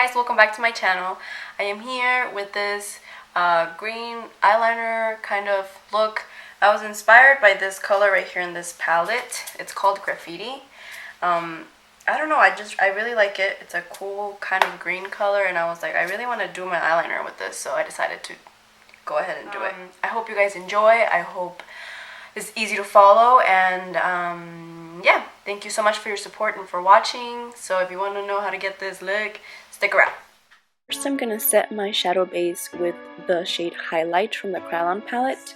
guys, welcome back to my channel. I am here with this green eyeliner kind of look. I was inspired by this color right here in this palette. It's called Graffiti. I don't know, I really like it. It's a cool kind of green color, and I was like, I really want to do my eyeliner with this, so I decided to go ahead and do it. I hope you guys enjoy. I hope it's easy to follow, and yeah, thank you so much for your support and for watching. So if you want to know how to get this look, stick around. First, I'm gonna set my shadow base with the shade Highlight from the Krylon palette.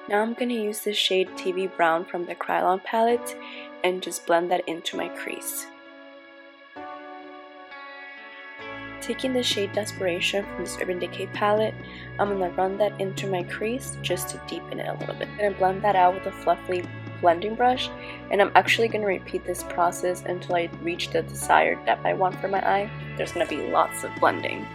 Now I'm gonna use the shade TV Brown from the Krylon palette and just blend that into my crease. Taking the shade Desperation from this Urban Decay palette, I'm going to run that into my crease just to deepen it a little bit. I'm going to blend that out with a fluffy blending brush, and I'm actually going to repeat this process until I reach the desired depth I want for my eye. There's going to be lots of blending.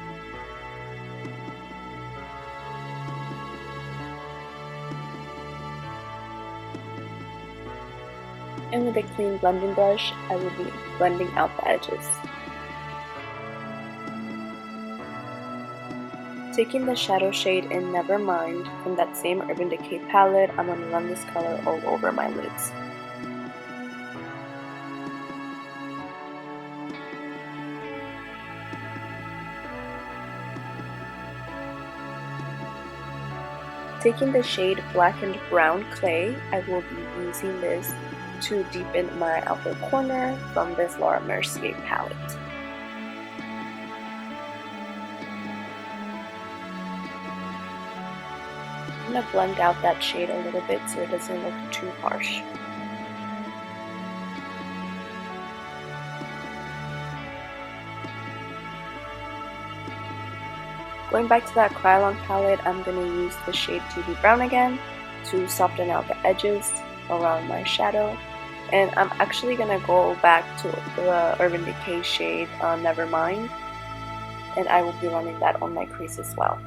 And with a clean blending brush, I will be blending out the edges. Taking the shadow shade in Nevermind from that same Urban Decay palette, I'm going to run this color all over my lids. Taking the shade Blackened Brown Clay, I will be using this to deepen my outer corner from this Laura Mercier palette. I'm going to blend out that shade a little bit so it doesn't look too harsh. Going back to that Krylon palette, I'm going to use the shade TV Brown again to soften out the edges around my shadow. And I'm actually going to go back to the Urban Decay shade Nevermind, and I will be running that on my crease as well.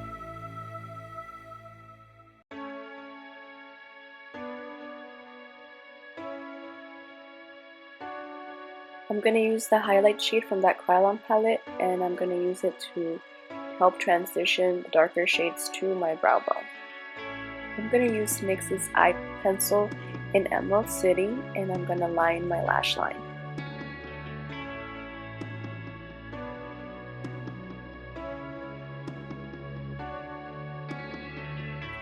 I'm going to use the highlight shade from that Krylon palette, and I'm going to use it to help transition the darker shades to my brow bone. I'm going to use NYX's eye pencil in Emerald City, and I'm going to line my lash line.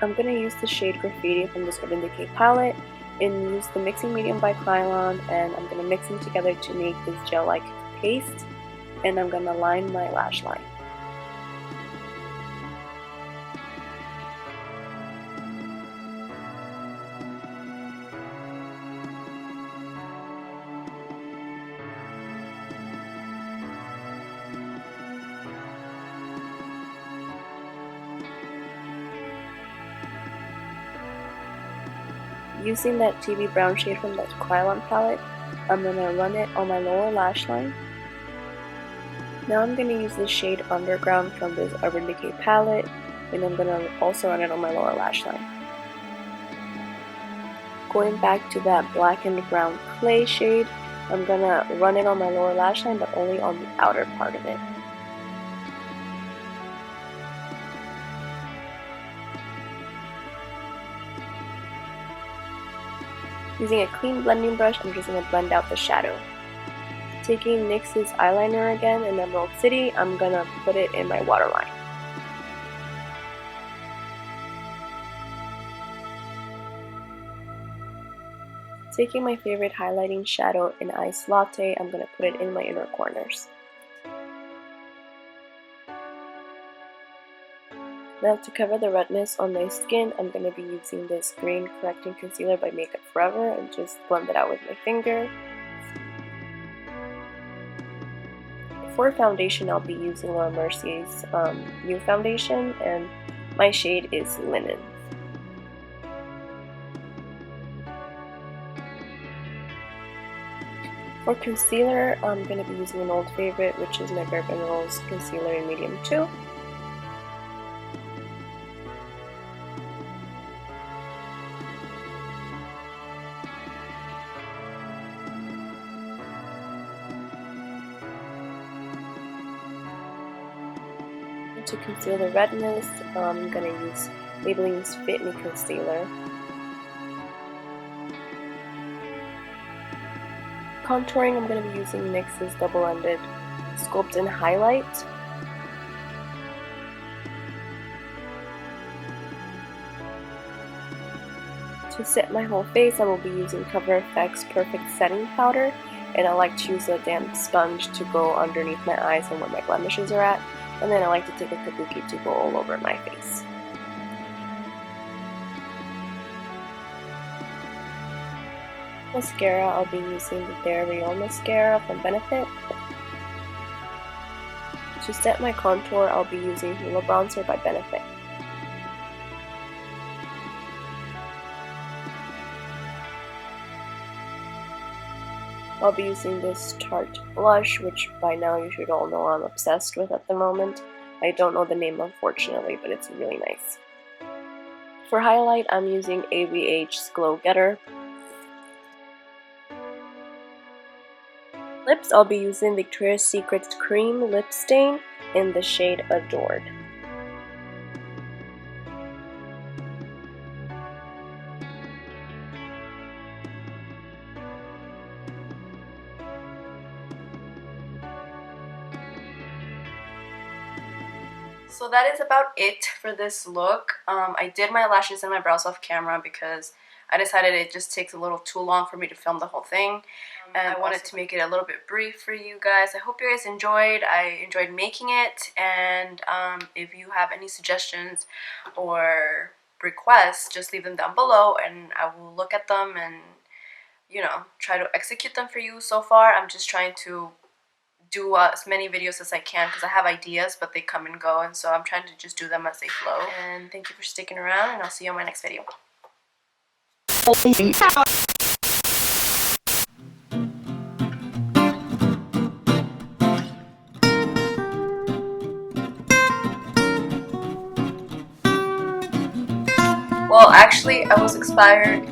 I'm going to use the shade Graffiti from this Urban Decay palette and use the mixing medium by Krylon, and I'm going to mix them together to make this gel-like paste, and I'm going to line my lash line. Using that TV Brown shade from that Krylon palette, I'm going to run it on my lower lash line. Now I'm going to use the shade Underground from this Urban Decay palette, and I'm going to also run it on my lower lash line. Going back to that Blackened Brown Clay shade, I'm going to run it on my lower lash line, but only on the outer part of it. Using a clean blending brush, I'm just going to blend out the shadow. Taking NYX's eyeliner again in Emerald City, I'm going to put it in my waterline. Taking my favorite highlighting shadow in Ice Latte, I'm going to put it in my inner corners. Now to cover the redness on my skin, I'm going to be using this green correcting concealer by Makeup Forever and just blend it out with my finger. For foundation, I'll be using Laura Mercier's new foundation, and my shade is Linen. For concealer, I'm going to be using an old favorite, which is my Bare Minerals Concealer in Medium 2. To conceal the redness, I'm going to use Maybelline's Fit Me Concealer. Contouring, I'm going to be using NYX's Double-Ended Sculpt and Highlight. To set my whole face, I will be using Cover FX Perfect Setting Powder, and I like to use a damp sponge to go underneath my eyes and where my blemishes are at, and then I like to take a kabuki to go all over my face. Mascara, I'll be using the Bare Real Mascara from Benefit. To set my contour, I'll be using Halo Bronzer by Benefit. I'll be using this Tarte blush, which by now you should all know I'm obsessed with at the moment. I don't know the name unfortunately, but it's really nice. For highlight, I'm using ABH's Glow Getter. Lips, I'll be using Victoria's Secret's Cream Lip Stain in the shade Adored. So that is about it for this look. I did my lashes and my brows off camera because I decided it just takes a little too long for me to film the whole thing. And I wanted to make it a little bit brief for you guys. I hope you guys enjoyed. I enjoyed making it. And if you have any suggestions or requests, just leave them down below and I will look at them and, you know, try to execute them for you. So far, I'm just trying to do as many videos as I can because I have ideas, but they come and go, and so I'm trying to just do them as they flow. And thank you for sticking around, and I'll see you on my next video. Well, actually, I was expired.